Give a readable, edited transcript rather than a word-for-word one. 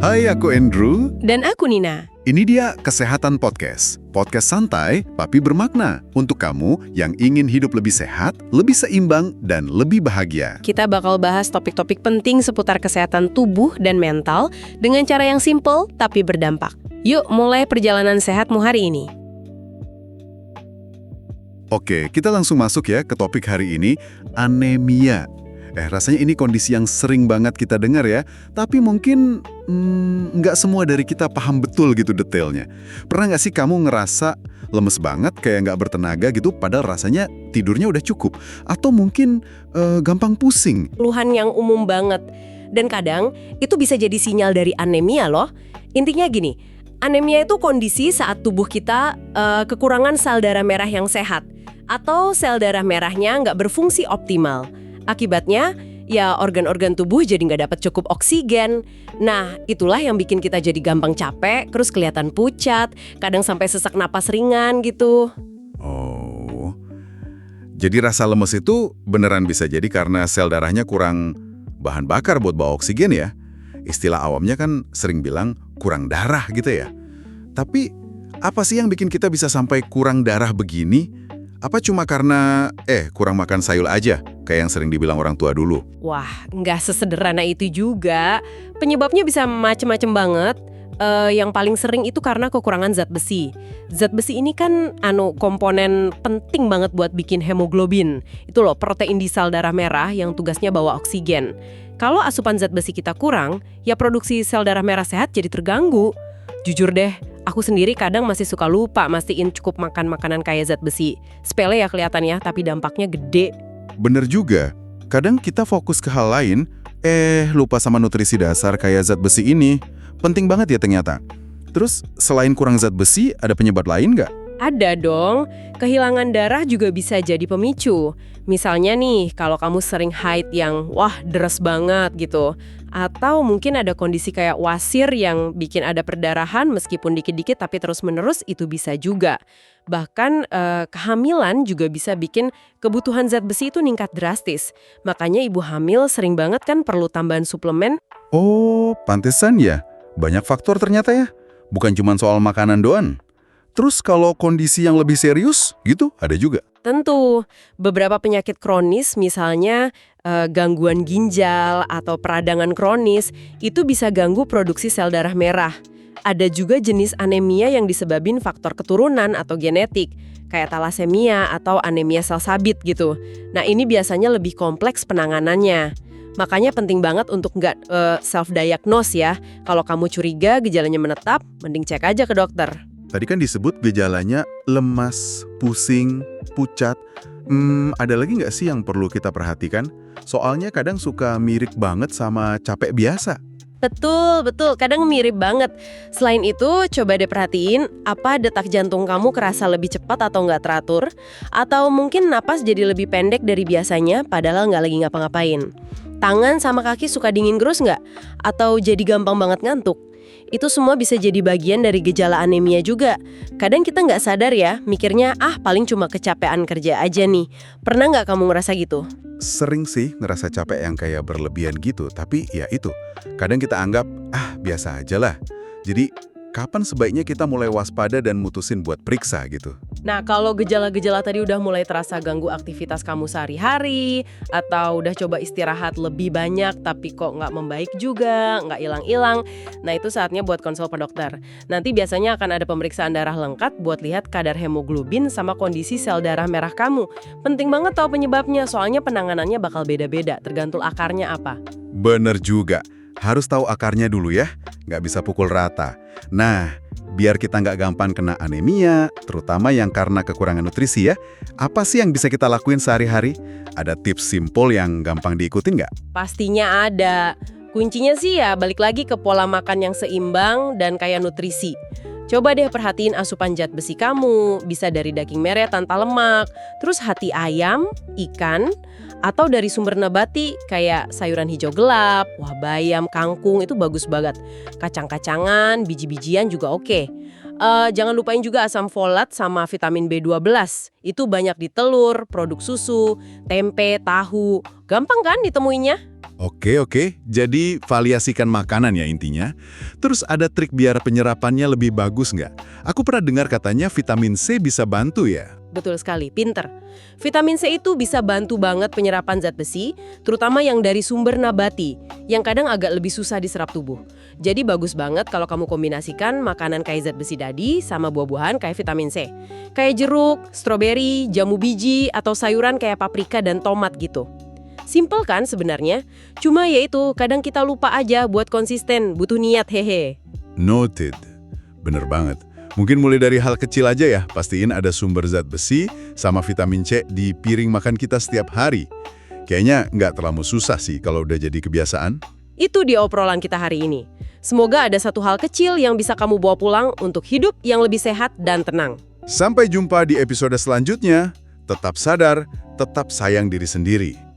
Hai, aku Andrew. Dan aku Nina. Ini dia Kesehatan Podcast. Podcast santai tapi bermakna untuk kamu yang ingin hidup lebih sehat, lebih seimbang, dan lebih bahagia. Kita bakal bahas topik-topik penting seputar kesehatan tubuh dan mental dengan cara yang simple tapi berdampak. Yuk mulai perjalanan sehatmu hari ini. Oke, kita langsung masuk ya ke topik hari ini, anemia. Rasanya ini kondisi yang sering banget kita dengar ya, tapi mungkin nggak semua dari kita paham betul gitu detailnya. Pernah nggak sih kamu ngerasa lemes banget, kayak nggak bertenaga gitu, padahal rasanya tidurnya udah cukup? Atau mungkin gampang pusing? Keluhan yang umum banget. Dan kadang itu bisa jadi sinyal dari anemia loh. Intinya gini, anemia itu kondisi saat tubuh kita kekurangan sel darah merah yang sehat. Atau sel darah merahnya nggak berfungsi optimal. Akibatnya, ya organ-organ tubuh jadi nggak dapat cukup oksigen. Nah, itulah yang bikin kita jadi gampang capek, terus kelihatan pucat, kadang sampai sesak napas ringan gitu. Oh, jadi rasa lemes itu beneran bisa jadi karena sel darahnya kurang bahan bakar buat bawa oksigen ya? Istilah awamnya kan sering bilang kurang darah gitu ya. Tapi, apa sih yang bikin kita bisa sampai kurang darah begini? Apa cuma karena, kurang makan sayur aja, kayak yang sering dibilang orang tua dulu? Wah, nggak sesederhana itu juga. Penyebabnya bisa macem-macem banget. Yang paling sering itu karena kekurangan zat besi. Zat besi ini kan komponen penting banget buat bikin hemoglobin. Itu loh, protein di sel darah merah yang tugasnya bawa oksigen. Kalau asupan zat besi kita kurang, ya produksi sel darah merah sehat jadi terganggu. Jujur deh, aku sendiri kadang masih suka lupa mastiin cukup makan makanan kaya zat besi. Sepele ya kelihatannya, tapi dampaknya gede. Bener juga, kadang kita fokus ke hal lain, lupa sama nutrisi dasar kayak zat besi ini. Penting banget ya ternyata. Terus, selain kurang zat besi, ada penyebab lain nggak? Ada dong, kehilangan darah juga bisa jadi pemicu. Misalnya nih, kalau kamu sering haid yang deres banget gitu. Atau mungkin ada kondisi kayak wasir yang bikin ada perdarahan meskipun dikit-dikit tapi terus-menerus itu bisa juga. Bahkan kehamilan juga bisa bikin kebutuhan zat besi itu meningkat drastis. Makanya ibu hamil sering banget kan perlu tambahan suplemen. Oh, pantesan ya. Banyak faktor ternyata ya. Bukan cuma soal makanan doang. Terus kalau kondisi yang lebih serius gitu, ada juga? Tentu, beberapa penyakit kronis misalnya gangguan ginjal atau peradangan kronis itu bisa ganggu produksi sel darah merah. Ada juga jenis anemia yang disebabin faktor keturunan atau genetik, kayak talasemia atau anemia sel sabit gitu. Nah ini biasanya lebih kompleks penanganannya. Makanya penting banget untuk nggak self-diagnose ya. Kalau kamu curiga gejalanya menetap, mending cek aja ke dokter. Tadi kan disebut gejalanya lemas, pusing, pucat. Ada lagi nggak sih yang perlu kita perhatikan? Soalnya kadang suka mirip banget sama capek biasa. Betul. Kadang mirip banget. Selain itu, coba deh perhatiin apa detak jantung kamu kerasa lebih cepat atau nggak teratur. Atau mungkin napas jadi lebih pendek dari biasanya padahal nggak lagi ngapa-ngapain. Tangan sama kaki suka dingin gerus nggak? Atau jadi gampang banget ngantuk? Itu semua bisa jadi bagian dari gejala anemia juga. Kadang kita nggak sadar ya, mikirnya paling cuma kecapean kerja aja nih. Pernah nggak kamu ngerasa gitu? Sering sih ngerasa capek yang kayak berlebihan gitu, tapi ya itu. Kadang kita anggap, biasa aja lah. Jadi, kapan sebaiknya kita mulai waspada dan mutusin buat periksa gitu? Nah, kalau gejala-gejala tadi udah mulai terasa ganggu aktivitas kamu sehari-hari, atau udah coba istirahat lebih banyak tapi kok nggak membaik juga, nggak hilang-hilang, nah itu saatnya buat konsul ke dokter. Nanti biasanya akan ada pemeriksaan darah lengkap buat lihat kadar hemoglobin sama kondisi sel darah merah kamu. Penting banget tahu penyebabnya, soalnya penanganannya bakal beda-beda, tergantung akarnya apa. Bener juga. Harus tahu akarnya dulu ya, nggak bisa pukul rata. Nah, biar kita nggak gampang kena anemia, terutama yang karena kekurangan nutrisi ya, apa sih yang bisa kita lakuin sehari-hari? Ada tips simpel yang gampang diikutin nggak? Pastinya ada. Kuncinya sih ya balik lagi ke pola makan yang seimbang dan kaya nutrisi. Coba deh perhatiin asupan zat besi kamu, bisa dari daging merah tanpa lemak, terus hati ayam, ikan, atau dari sumber nabati kayak sayuran hijau gelap, bayam, kangkung itu bagus banget. Kacang-kacangan, biji-bijian juga oke. Jangan lupain juga asam folat sama vitamin B12. Itu banyak di telur, produk susu, tempe, tahu. Gampang kan ditemuinya? Oke, jadi variasikan makanan ya intinya. Terus ada trik biar penyerapannya lebih bagus nggak? Aku pernah dengar katanya vitamin C bisa bantu ya. Betul sekali, pinter. Vitamin C itu bisa bantu banget penyerapan zat besi, terutama yang dari sumber nabati, yang kadang agak lebih susah diserap tubuh. Jadi bagus banget kalau kamu kombinasikan makanan kayak zat besi tadi sama buah-buahan kayak vitamin C. Kayak jeruk, stroberi, jamu biji, atau sayuran kayak paprika dan tomat gitu. Simple kan sebenarnya? Cuma ya itu, kadang kita lupa aja buat konsisten, butuh niat hehe. Noted. Bener banget. Mungkin mulai dari hal kecil aja ya, pastiin ada sumber zat besi sama vitamin C di piring makan kita setiap hari. Kayaknya nggak terlalu susah sih kalau udah jadi kebiasaan. Itu dia obrolan kita hari ini. Semoga ada satu hal kecil yang bisa kamu bawa pulang untuk hidup yang lebih sehat dan tenang. Sampai jumpa di episode selanjutnya. Tetap sadar, tetap sayang diri sendiri.